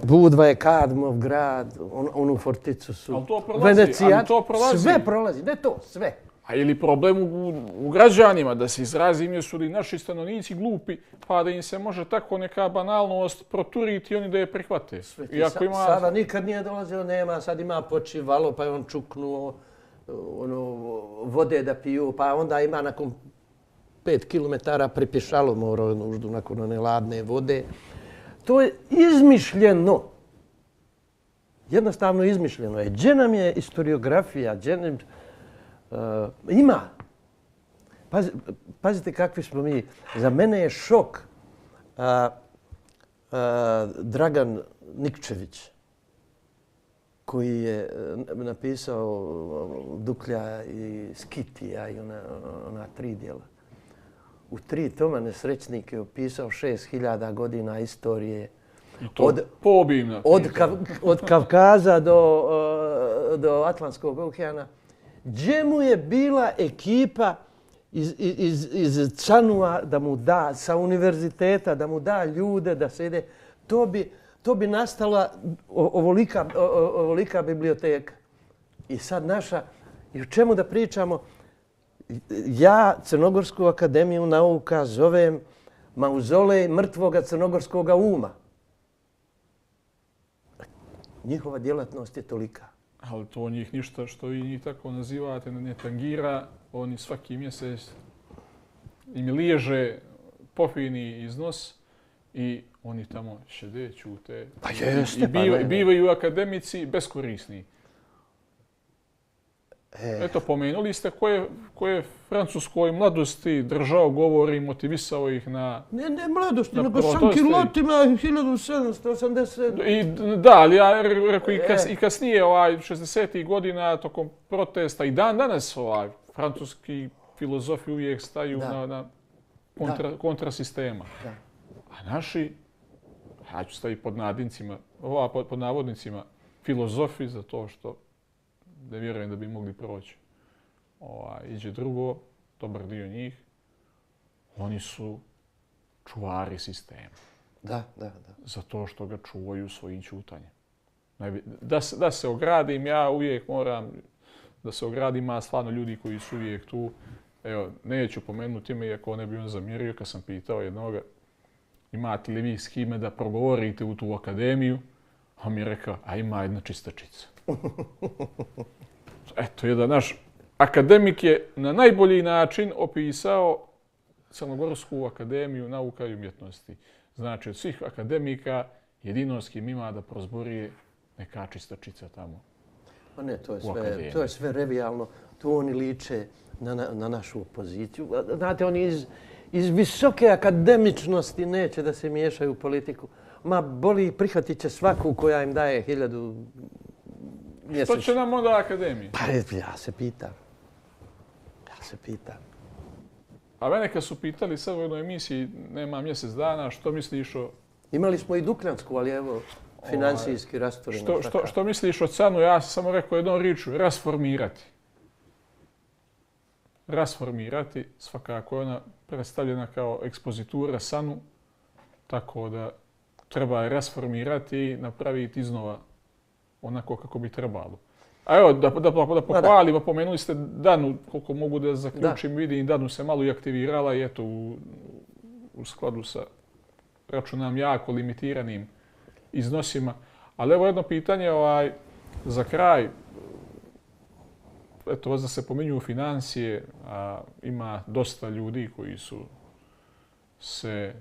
Budva je Kadmov grad, onu forticu su. Ali to prolazi. Sve prolazi, ne to, sve. A je li problem u građanima, da se izrazim, jesu li naši stanovnici glupi, pa da im se može tako neka banalnost proturiti i oni da je prihvate? Sada nikad nije dolazio, nema, sad ima počivalo, pa je on čuknuo vode da piju, pa onda ima nakon 5 kilometara pripišalo morao nuždu nakon one ladne vode. To je izmišljeno. Jednostavno izmišljeno je. Gdje nam je historiografija, ima. Pazite kakvi smo mi. Za mene je šok Dragan Nikčević, koji je napisao Duklja i Skitija i ona 3 dijela. U 3 toma Nesrećnik je opisao 6000 godina istorije. Od Kavkaza do Atlantskog okeana. Gdje mu je bila ekipa iz Canua da mu da, sa univerziteta, da mu da ljude da se ide. To bi nastala ovolika biblioteka. I sad naša, i o čemu da pričamo? Ja Crnogorsku akademiju nauka zovem mauzolej mrtvoga crnogorskoga uma. Njihova djelatnost je tolika. Ali to njih ništa što vi njih tako nazivate ne tangira. Oni svaki mjesec im liježe pofini iznos i oni tamo šede, ćute. Pa jeste, I bivaju akademici beskorisni. Eto, pomenuli ste ko je francuskoj mladosti držao govor i motivisao ih na... Ne mladosti, nego Sankilotima 1780. Da, ali ja rekao i kasnije, 60. godina, tokom protesta, i danas francuski filozofi uvijek staju na kontrasistema. A naši, ja ću staviti pod navodnicima, filozofi za to što ne vjerujem da bi mogli proći. Iđe drugo, dobar dio njih, oni su čuvari sistema. Da. Zato što ga čuvaju svojim ćutanjem. Da se ogradim, ja uvijek moram da se ogradim, ima stvarno ljudi koji su uvijek tu. Evo, neću pomenuti ime, iako ne bi on zamjerio kad sam pitao jednoga, imate li vi s kime da progovorite u tu akademiju? On mi je rekao, a ima jedna čistačica. Eto, jedan naš akademik je na najbolji način opisao Crnogorsku akademiju nauka i umjetnosti. Znači, od svih akademika jedino s kim ima da prozbori neka čistačica tamo. Pa ne, to je sve revijalno. Tu oni liče na našu opoziciju. Znate, oni iz visoke akademičnosti neće da se miješaju u politiku. Ma, boli, prihvatit će svaku koja im daje 1000 mjesečno. Što će nam onda akademija? Pa ja se pitam. A mene kad su pitali sad u jednoj emisiji, nema mjesec dana, što misliš o... Imali smo i Dukljansku, ali evo, financijski rasturena. Što misliš o Canu? Ja sam samo rekao jednom riječju, rasformirati. Rasformirati, svakako je ona predstavljena kao ekspozitura Sanu, tako da treba je rasformirati i napraviti iznova onako kako bi trebalo. A evo, da pohvalim, pomenuli ste Danu, koliko mogu da zaključim, vidim, Danu se malo i aktivirala i eto, u skladu sa, računam, jako limitiranim iznosima. Ali evo jedno pitanje za kraj. Eto, da se pominju financije, a ima dosta ljudi koji su se,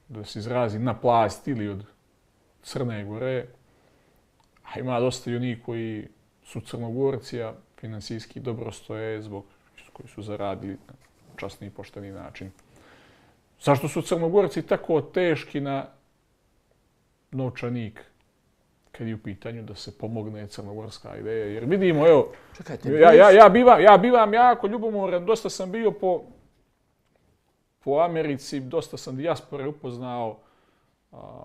da se izrazim, naplatili od Crne Gore, a ima dosta i onih koji su Crnogorci, a financijski dobro stoje koji su zaradili na časni i pošteni način. Zašto su Crnogorci tako teški na novčanik kad je u pitanju da se pomogne crnogorska ideja? Jer vidimo, evo, ja bivam jako ljubomoran, dosta sam bio po Americi, dosta sam dijaspore upoznao.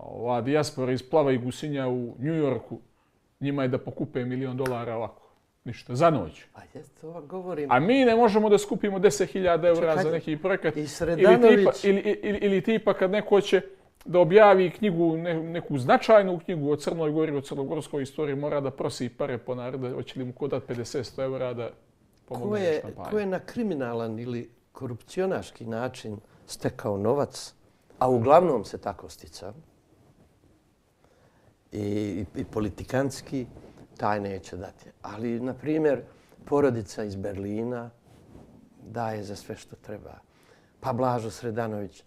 Ova dijaspora iz Plava i Gusinja u New Yorku Njima je da pokupe $1 milion ovako. Ništa, za noć. A jest, to vam govorim. A mi ne možemo da skupimo 10.000 eura za neki projekat. I Sredanović... Ili tipa kad neko će da objavi knjigu, neku značajnu knjigu o Crnoj Gori, o crnogorskoj istoriji, mora da prosi pare po narodu, hoće li mu ko dati 50-100 eura da pomogne štampanju. Ko je na kriminalan ili korupcionaški način stekao novac, a uglavnom se tako sticao, i politikanski, taj neće dati. Ali, na primjer, porodica iz Berlina daje za sve što treba. Pa Blažo Sredanović.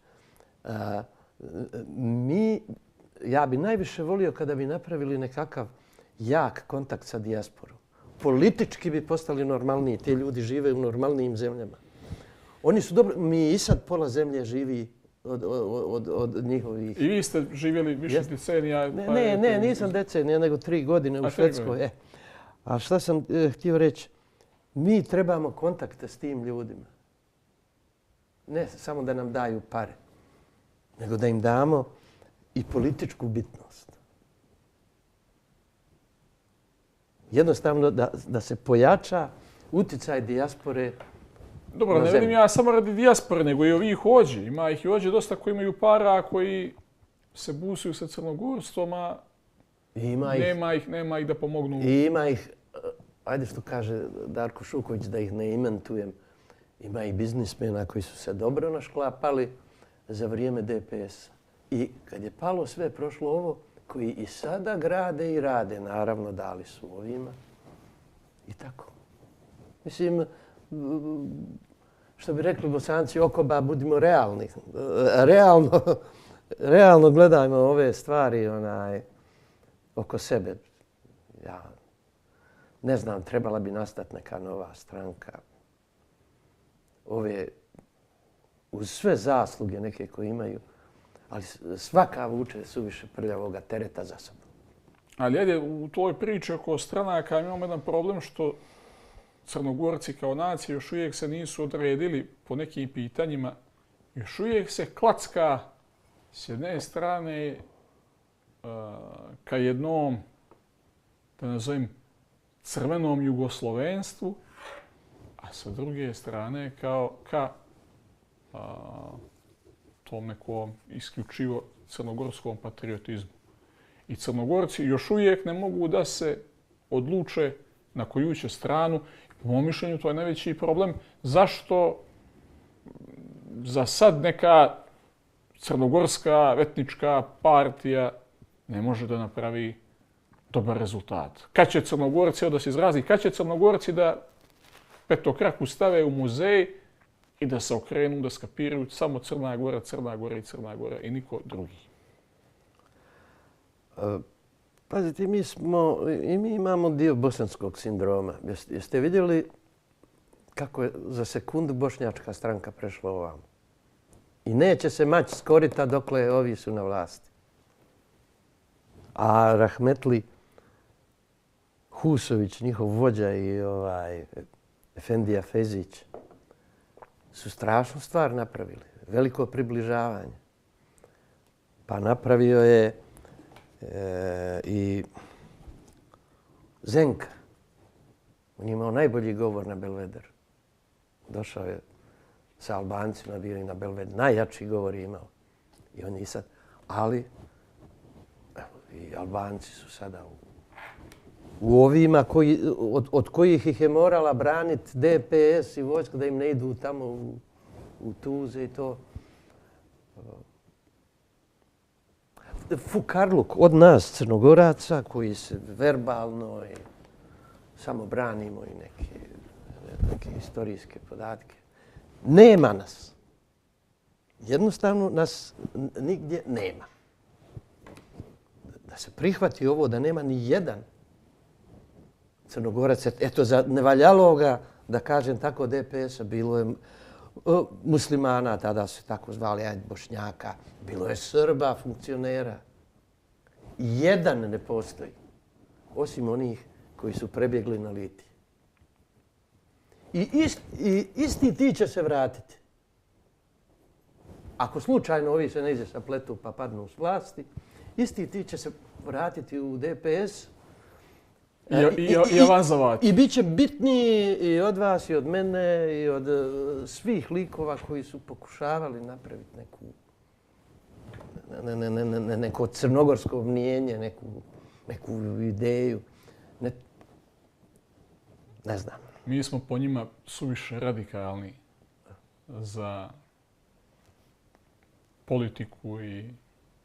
Ja bi najviše volio kada bi napravili nekakav jak kontakt sa dijasporom. Politički bi postali normalniji. Ti ljudi žive u normalnijim zemljama. Oni su dobri. Mi i sad pola zemlje živi od njihovih... I vi ste živjeli više decenija? Ne, nisam decenija, nego 3 godine u Švedskoj. A šta sam htio reći? Mi trebamo kontakte s tim ljudima. Ne samo da nam daju pare, nego da im damo i političku bitnost. Jednostavno da se pojača uticaj dijaspore. Dobro, ne vidim ja samo radi dijaspore, nego i ovih hođi. Ima ih i hođe dosta koji imaju para, koji se busuju sa crnogorstvom, a nema ih da pomognu. I ima ih, ajde što kaže Darko Šuković, da ih ne imentujem, ima i biznismena koji su se dobro našklapali za vrijeme DPS-a. I kad je palo sve, prošlo ovo, koji i sada grade i rade, naravno dali su ovima. I tako. Mislim, što bi rekli Bosanci, okoba, budimo realni. Realno gledajmo ove stvari oko sebe. Ja ne znam, trebala bi nastati neka nova stranka. Uz sve zasluge neke koje imaju, ali svaka vuče suviše prljavoga tereta za sobom. Ali ajde, u toj priči oko stranaka imamo jedan problem što Crnogorci kao nacije još uvijek se nisu odredili po nekim pitanjima. Još uvijek se klacka s jedne strane ka jednom, da nazovem, crvenom jugoslovenstvu, a sa druge strane ka tom nekom isključivo crnogorskom patriotizmu. I Crnogorci još uvijek ne mogu da se odluče na koju će stranu. Po mom mišljenju to je najveći problem. Zašto za sad neka crnogorska etnička partija ne može da napravi dobar rezultat? Kad će Crnogorci, da se izrazi, kad će Crnogorci da petokraku stave u muzej i da se okrenu, da skapiraju samo Crna Gora, Crna Gora i Crna Gora i niko drugi? Pazite, mi imamo dio bosanskog sindroma. Jeste vidjeli kako je za sekundu bošnjačka stranka prešla ovamo? I neće se maći s korita dokle ovi su na vlasti. A Rahmetli Husović, njihov vođa, i Efendija Fezić su strašnu stvar napravili. Veliko približavanje. Pa napravio je i Zenka. On je imao najbolji govor na Belvederu. Došao je sa Albancima, bio i na Belvederu. Najjači govor je imao. I on je sad. Ali i Albanci su sada u ovima od kojih ih je morala braniti DPS i vojska da im ne idu tamo u Tuze i to. Fukarluk od nas, Crnogoraca, koji se verbalno i samo branimo i neke historijske podatke. Nema nas. Jednostavno nas nigdje nema. Da se prihvati ovo da nema ni jedan Crnogorac, eto za nevaljaloga, da kažem tako, DPS-a, bilo je muslimana, tada su tako zvali, Bošnjaka, bilo je Srba, funkcionera. Jedan ne postoji, osim onih koji su prebjegli na Litiji. I isti ti će se vratiti. Ako slučajno ovi se ne ize sapletu pa padnu s vlasti, isti ti će se vratiti u DPS I avanzovati. I bit će bitniji i od vas, i od mene, i od svih likova koji su pokušavali napraviti neko crnogorsko mnijenje, neku ideju. Ne znam. Mi smo po njima suviše radikalni za politiku i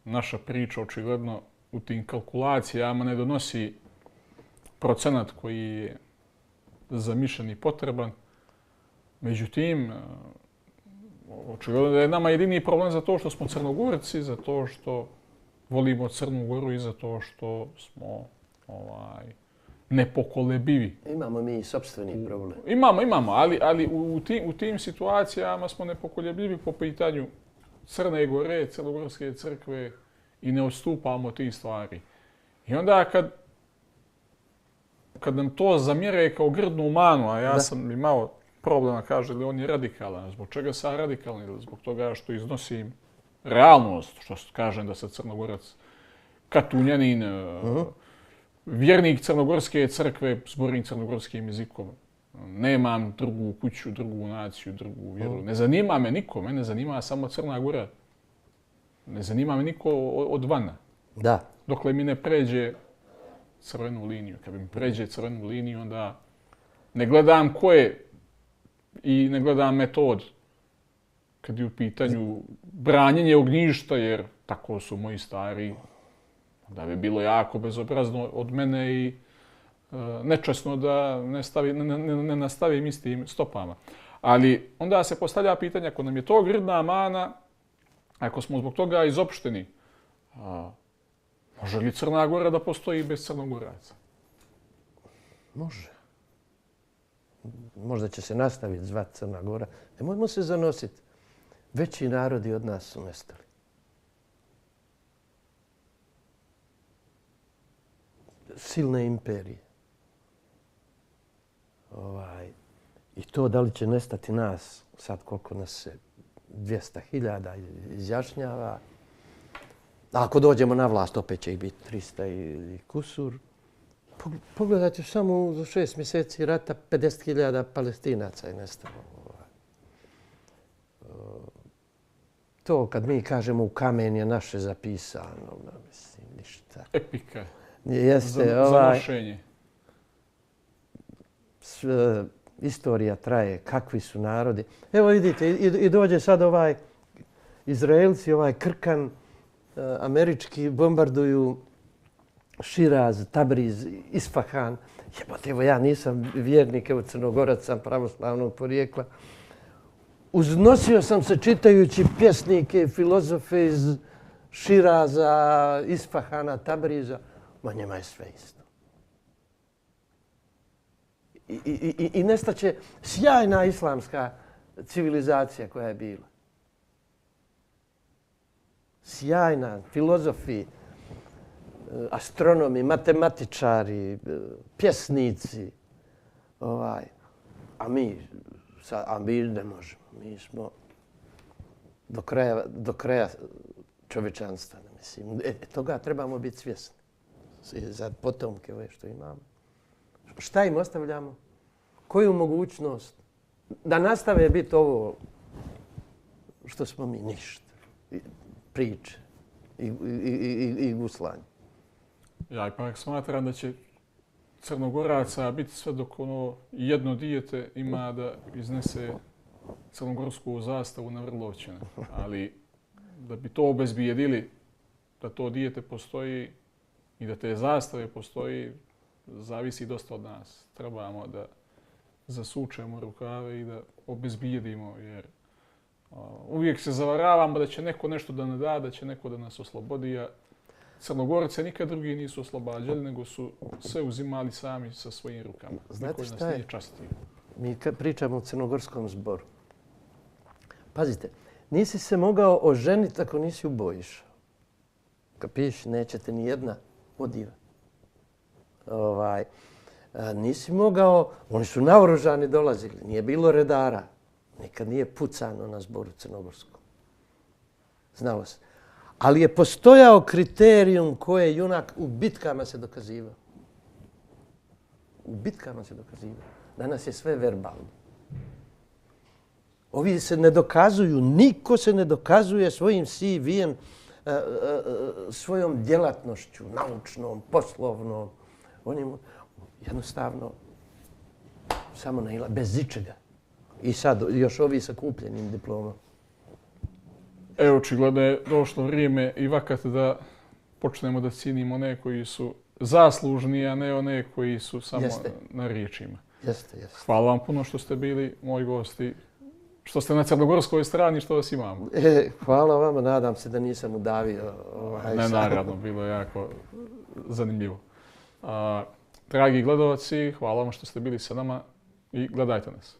naša priča očigledno u tim kalkulacijama ne donosi procenat koji je zamišljen i potreban. Međutim, očigledno da je nama jedini problem za to što smo Crnogorci, za to što volimo Crnu Goru i za to što smo nepokolebivi. Imamo mi i sopstveni problem. Imamo, ali u tim situacijama smo nepokolebljivi po pitanju Crne Gore, Crnogorske crkve i ne odstupamo tih stvari. I onda kad nam to zamjere kao grdnu manu, a ja sam imao problema, kaže li on je radikalan. Zbog čega sam radikalan? Zbog toga što iznosim realnost, što kažem da sam Crnogorac katunjanin, vjernik Crnogorske crkve, zborim crnogorskim jezikom. Nemam drugu kuću, drugu naciju, drugu vjeru. Ne zanima me niko, mene zanima samo Crna Gora. Ne zanima me niko od vana. Da. Dokle mi ne pređe crvenu liniju. Kad mi pređe crvenu liniju, onda ne gledam ko je i ne gledam metod. Kad je u pitanju branjenje ognjišta, jer tako su moji stari, da bi bilo jako bezobrazno od mene i nečasno da ne nastavim istim stopama. Ali onda se postavlja pitanje, ako nam je to grdna mana, ako smo zbog toga izopšteni, može li Crna Gora da postoji bez Crnogoraca? Može. Možda će se nastaviti zvati Crna Gora. Nemojmo se zanositi. Veći narodi od nas su nestali. Silne imperije. I to da li će nestati nas, sad koliko nas se 200.000 izjašnjava. A ako dođemo na vlast, opet će ih biti 300 i kusur. Pogledajte, samo za 6 mjeseci rata 50.000 Palestinaca je nestalo. To kad mi kažemo u kamen je naše zapisano, mislim, ništa. Epika. Jeste, za nošenje. Istorija traje, kakvi su narodi. Evo vidite, i dođe sad Izraelci, Krkan, američki, bombarduju Širaz, Tabriz, Isfahan. Jebote, evo ja nisam vjernik, evo Crnogorac sam pravoslavnog porijekla. Uznosio sam se čitajući pjesnike, filozofe iz Širaza, Isfahana, Tabriza. Ma njima je sve isto. I nestaće sjajna islamska civilizacija koja je bila. Sjajna, filozofi, astronomi, matematičari, pjesnici. A mi ne možemo. Mi smo do kraja čovječanstva. Mislim. Toga trebamo biti svjesni. Za potomke ove što imamo. Šta im ostavljamo? Koju mogućnost da nastave biti ovo što smo mi? Ništa. Priče i guslanje. Ja ipak smatram da će Crnogoraca biti sve dok jedno dijete ima da iznese crnogorsku zastavu na Vrlovčine. Ali da bi to obezbijedili, da to dijete postoji i da te zastave postoji, zavisi dosta od nas. Trebamo da zasučemo rukave i da obezbijedimo, jer uvijek se zavaravamo da će neko nešto da nam da, da će neko da nas oslobodi, a Crnogorce nikad drugi nisu oslobađali, nego su sve uzimali sami sa svojim rukama. Znate šta je? Mi pričamo o crnogorskom zboru. Pazite, nisi se mogao oženiti ako nisi u boji išao. Kapiš, nećete ni jedna odiva. Nisi mogao, oni su naoružani dolazili, nije bilo redara. Nikad nije pucano na zboru crnogorskom. Znalo se. Ali je postojao kriterijum koje je junak u bitkama se dokazivao. U bitkama se dokazivalo. Danas je sve verbalno. Ovi se ne dokazuju, niko se ne dokazuje svojim CV-em, svojom djelatnošću, naučnom, poslovnom. Oni jednostavno samo bez ičega. I sad još ovi sa kupljenim diplomom. Evo, očigledno je došlo vrijeme i vakat da počnemo da cijenimo one koji su zaslužni, a ne one koji su samo na riječima. Jeste. Hvala vam puno što ste bili moji gosti, što ste na crnogorskoj strani, što vas imamo. Hvala vama, nadam se da nisam udavio. Ne, naravno, bilo je jako zanimljivo. Dragi gledalci, hvala vam što ste bili sa nama i gledajte nas.